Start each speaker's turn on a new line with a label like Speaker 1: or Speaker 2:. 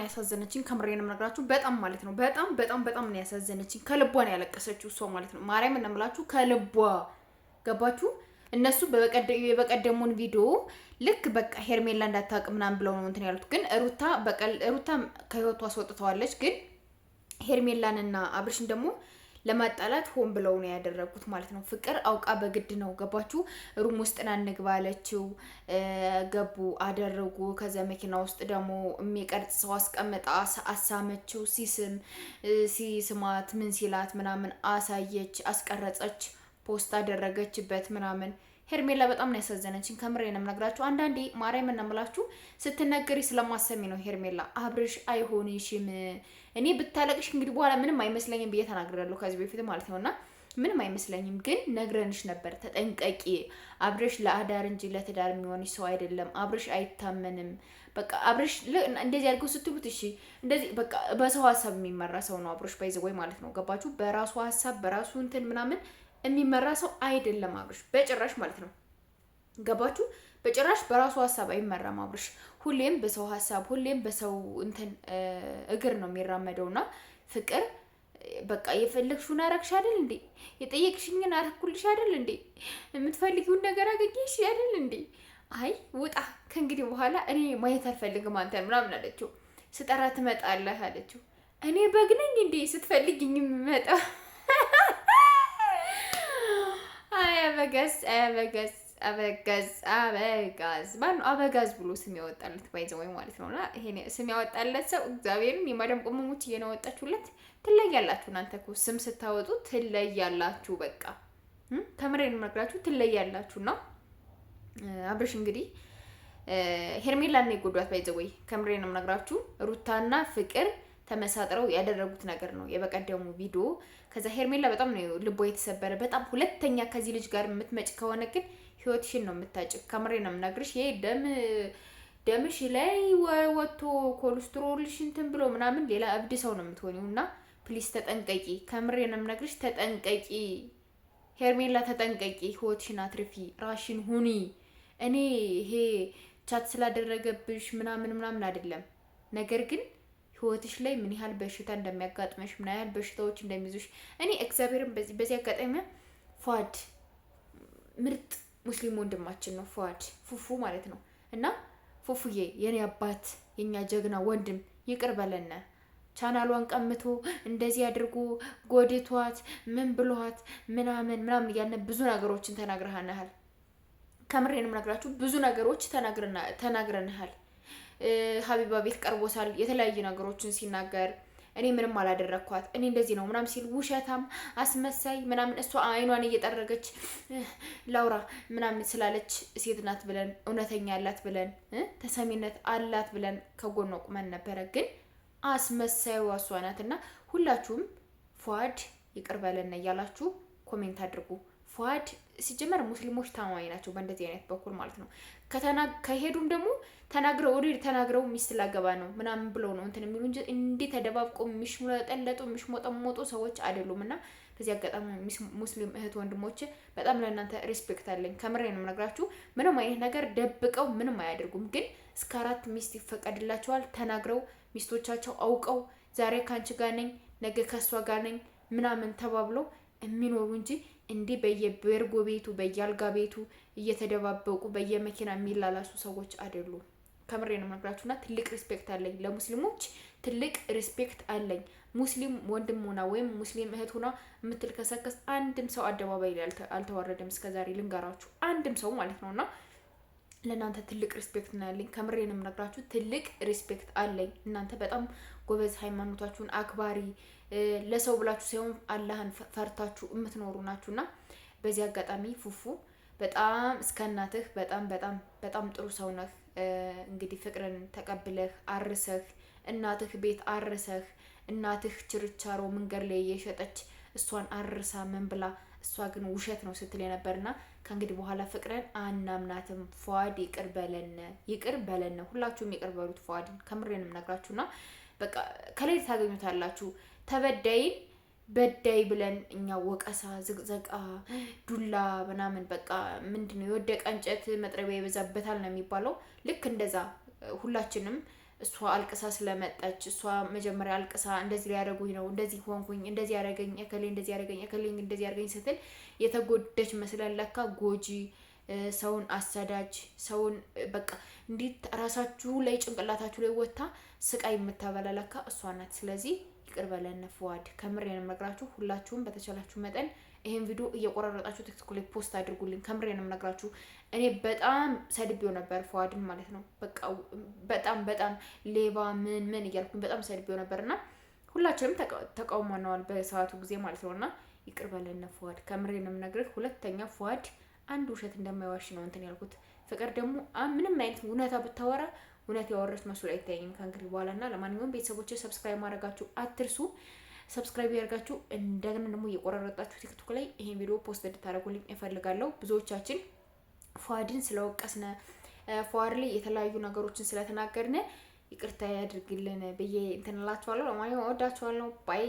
Speaker 1: ነው ያሳዘነችኝ። ከምሬንም ነግራችሁ በጣም ማለት ነው በጣም ነው ያሳዘነችኝ። ከልቧ ነው ያለቀሰችው እሷ ማለት ነው። ማርያም እንደምላችሁ ከልቧ ገባችሁ። እነሱ በቀደሙን ቪዲዮ ልክ በቃ ሄርሜላ እንዳታውቅ ምናምን ብለው ነው እንትን ያሉት። ግን ሩታ ከህይወቷ አስወጥተዋለች። ግን ሄርሜላንና አብርሽን ደግሞ ለማጣላት ሆን ብለው ነው ያደረጉት ማለት ነው። ፍቅር አውቃ በግድ ነው ገባችሁ። ሩም ውስጥ ናንግባ አለችው፣ ገቡ አደረጉ። ከዛ መኪና ውስጥ ደግሞ የሚቀርጽ ሰው አስቀምጣ አሳመችው። ሲስማት ምን ሲላት ምናምን አሳየች፣ አስቀረጸች፣ ፖስት አደረገችበት ምናምን። ሄርሜላ በጣም ነው ያሳዘነችኝ። ከምሬ ነው የምነግራችሁ። አንዳንዴ ማርያም እናምላችሁ ስትነገሪ ስለማሰሚ ነው። ሄርሜላ አብርሽ አይሆንሽም። እኔ ብታለቅሽ እንግዲህ በኋላ ምንም አይመስለኝም ብዬ ተናግሬያለሁ ከዚህ በፊት ማለት ነውና ምንም አይመስለኝም። ግን ነግረንሽ ነበር፣ ተጠንቀቂ። አብርሽ ለአዳር እንጂ ለትዳር የሚሆንሽ ሰው አይደለም። አብርሽ አይታመንም። በቃ አብርሽ እንደዚህ አድርገው ስትቡት እሺ፣ እንደዚህ በቃ በሰው ሀሳብ የሚመራ ሰው ነው አብርሽ ባይዘወይ ማለት ነው። ገባችሁ? በራሱ ሀሳብ በራሱ እንትን ምናምን የሚመራ ሰው አይደለም አብርሽ በጭራሽ ማለት ነው። ገባችሁ? በጭራሽ በራሱ ሀሳብ አይመራም አብርሽ። ሁሌም በሰው ሀሳብ ሁሌም በሰው እንትን እግር ነው የሚራመደውና ፍቅር በቃ የፈለግሽውን አረግሽ አይደል እንዴ? የጠየቅሽኝን አረኩልሽ አይደል እንዴ? የምትፈልጊውን ነገር አገኘሽ አይደል እንዴ? አይ ውጣ ከእንግዲህ በኋላ እኔ ማየት አልፈልግም አንተን ምናምን አለችው። ስጠራ ትመጣለህ አለችው። እኔ በግ ነኝ እንዴ ስትፈልጊኝ የምመጣ? አበጋዝ ማነው? አበጋዝ ብሎ ስም ያወጣለት ባይዘወይ ማለት ነውና ይሄ ስም ያወጣለት ሰው እግዚአብሔርን የማዳም ቆመሞች እየነወጣችሁለት ትለያላችሁ። እናንተ እኮ ስም ስታወጡ ትለያላችሁ። በቃ ተምሬን መግራችሁ ትለያላችሁና አብርሽ እንግዲህ ሄርሜላን ነው የጎዷት ባይዘወይ። ከምሬን መግራችሁ ሩታና ፍቅር ተመሳጥረው ያደረጉት ነገር ነው የበቀደሙ ቪዲዮ። ከዛ ሄርሜላ በጣም ነው ልቦ የተሰበረ። በጣም ሁለተኛ ከዚህ ልጅ ጋር የምትመጭ ከሆነ ግን ህይወትሽን ነው የምታጭቅ። ከምሬ ነው የምናግርሽ። ይሄ ደምሽ ላይ ወጥቶ ኮሌስትሮልሽ እንትን ብሎ ምናምን ሌላ እብድ ሰው ነው የምትሆኒው። እና ፕሊስ ተጠንቀቂ። ከምሬ ነው የምናግርሽ። ተጠንቀቂ ሄርሜላ፣ ተጠንቀቂ። ህይወትሽን አትርፊ፣ ራሽን ሁኒ። እኔ ይሄ ቻት ስላደረገብሽ ምናምን አይደለም፣ ነገር ግን ህይወትሽ ላይ ምን ያህል በሽታ እንደሚያጋጥመሽ ምን ያህል በሽታዎች እንደሚይዙሽ እኔ እግዚአብሔርን በዚህ አጋጣሚ ፏድ ምርጥ ሙስሊም ወንድማችን ነው። ፏድ ፉፉ ማለት ነው። እና ፉፉዬ የኔ አባት የኛ ጀግና ወንድም ይቅር በለነ። ቻናሏን ቀምቶ እንደዚህ አድርጎ ጎድቷት ምን ብሏት ምናምን እያለ ብዙ ነገሮችን ተናግረሃናል። ከምሬንም ነግራችሁ ብዙ ነገሮች ተናግረናል። ሀቢባ ቤት ቀርቦሳል የተለያዩ ነገሮችን ሲናገር እኔ ምንም አላደረኳት እኔ እንደዚህ ነው ምናምን ሲል ውሸታም አስመሳይ ምናምን እሷ አይኗን እየጠረገች ላውራ ምናምን ስላለች ሴት ናት ብለን እውነተኛ አላት ብለን ተሰሚነት አላት ብለን ከጎኗ ቁመን ነበረ። ግን አስመሳዩ እሷ ናትና ሁላችሁም ፏድ ይቅር በለን እያላችሁ ኮሜንት አድርጉ። ፏድ ሲጀመር ሙስሊሞች ታማኝ ናቸው በእንደዚህ አይነት በኩል ማለት ነው። ከሄዱም ደግሞ ተናግረው ሚስት ላገባ ነው ምናምን ብለው ነው እንትን የሚሉ እንጂ እንዴ ተደባብቆ የሚሽሞጠሞጡ ሰዎች አይደሉም። እና በዚህ አጋጣሚ ሙስሊም እህት ወንድሞቼ በጣም ለእናንተ ሪስፔክት አለኝ። ከምሬ ነው የምነግራችሁ። ምንም አይነት ነገር ደብቀው ምንም አያደርጉም። ግን እስከ 4 ሚስት ይፈቀድላቸዋል። ተናግረው ሚስቶቻቸው አውቀው ዛሬ ካንቺ ጋር ነኝ ነገ ከሷ ጋር ነኝ ምናምን ተባብለው የሚኖሩ እንጂ እንዲህ በየበርጎ ቤቱ በየአልጋ ቤቱ እየተደባበቁ በየመኪና የሚላላሱ ሰዎች አይደሉም። ከምሬ ነው የምነግራችሁና ትልቅ ሪስፔክት አለኝ ለሙስሊሞች፣ ትልቅ ሪስፔክት አለኝ። ሙስሊም ወንድም ሆና ወይም ሙስሊም እህት ሆና የምትልከሰከስ አንድም ሰው አደባባይ ላይ አልተዋረደም እስከዛሬ ልንገራችሁ፣ አንድም ሰው ማለት ነውና ለእናንተ ትልቅ ሪስፔክት ነው ያለኝ። ከምሬ ነው የምነግራችሁ ትልቅ ሪስፔክት አለኝ። እናንተ በጣም ጎበዝ፣ ሃይማኖታችሁን አክባሪ፣ ለሰው ብላችሁ ሳይሆን አላህን ፈርታችሁ የምትኖሩ ናችሁና በዚህ አጋጣሚ ፉፉ በጣም እስከ እናትህ በጣም ጥሩ ሰው ነህ። እንግዲህ ፍቅርን ተቀብለህ አርሰህ እናትህ ቤት አርሰህ እናትህ ችርቻሮ መንገድ ላይ እየሸጠች እሷን አርሳ ምን ብላ እሷ ግን ውሸት ነው ስትል የነበርና ከእንግዲህ በኋላ ፍቅርን አናምናትም። ፏድ ይቅር በለን። ሁላችሁም ይቅር በሉት ፏድን። ከምሬን የምነግራችሁና በቃ ከላይ ታገኙታላችሁ። ተበዳይን በዳይ ብለን እኛ ወቀሳ፣ ዝቅዘቃ፣ ዱላ ምናምን በቃ ምንድነው የወደቀ እንጨት መጥረቢያ ይበዛበታል ነው የሚባለው። ልክ እንደዛ ሁላችንም እሷ አልቅሳ ስለመጣች እሷ መጀመሪያ አልቅሳ እንደዚህ ሊያደርጉኝ ነው፣ እንደዚህ ሆንኩኝ፣ እንደዚህ ያደረገኝ እከሌ፣ እንደዚህ ያደረገኝ እከሌ፣ እንደዚህ ያደረገኝ ስትል የተጎደች መስለን ለካ ጎጂ፣ ሰውን አሳዳጅ፣ ሰውን በቃ እንዴት ራሳችሁ ላይ ጭንቅላታችሁ ላይ ወታ ስቃይ የምታበላ ለካ እሷ ናት። ስለዚህ ይቅር በለን ፉአድ። ከምሬ ነው የምነግራችሁ። ሁላችሁም በተቻላችሁ መጠን ይሄን ቪዲዮ እየቆራረጣችሁ ቲክቶክ ላይ ፖስት አድርጉልኝ። ከምሬ ነው የምነግራችሁ። እኔ በጣም ሰድቤው ነበር ፉአድን ማለት ነው። በቃ በጣም ሌባ ምን እያልኩኝ በጣም ሰድቤው ነበርና ሁላችንም ተቃውመነዋል በሰዓቱ ጊዜ ማለት ነውና ይቅር በለን ፉአድ። ከምሬ ነው የምነግርህ። ሁለተኛ ፉአድ አንድ ውሸት እንደማይዋሽ ነው እንትን ያልኩት። ፍቅር ደግሞ ምንም አይነት እውነታ ብታወራ እውነት ያወራች መስሎ አይታየኝም ከእንግዲህ በኋላና ለማንኛውም ቤተሰቦች ሰብስክራይብ ማድረጋችሁ አትርሱ። ሰብስክራይብ ያደርጋችሁ እንደገና ደግሞ እየቆራረጣችሁ ቲክቶክ ላይ ይሄን ቪዲዮ ፖስት እንድታደርጉልኝ እፈልጋለሁ። ብዙዎቻችን ፉአድን ስለወቀስነ ፉአድ ላይ የተለያዩ ነገሮችን ስለተናገርነ ይቅርታ ያድርግልን ብዬ እንትን እላችኋለሁ። ለማንኛውም እወዳችኋለሁ። ባይ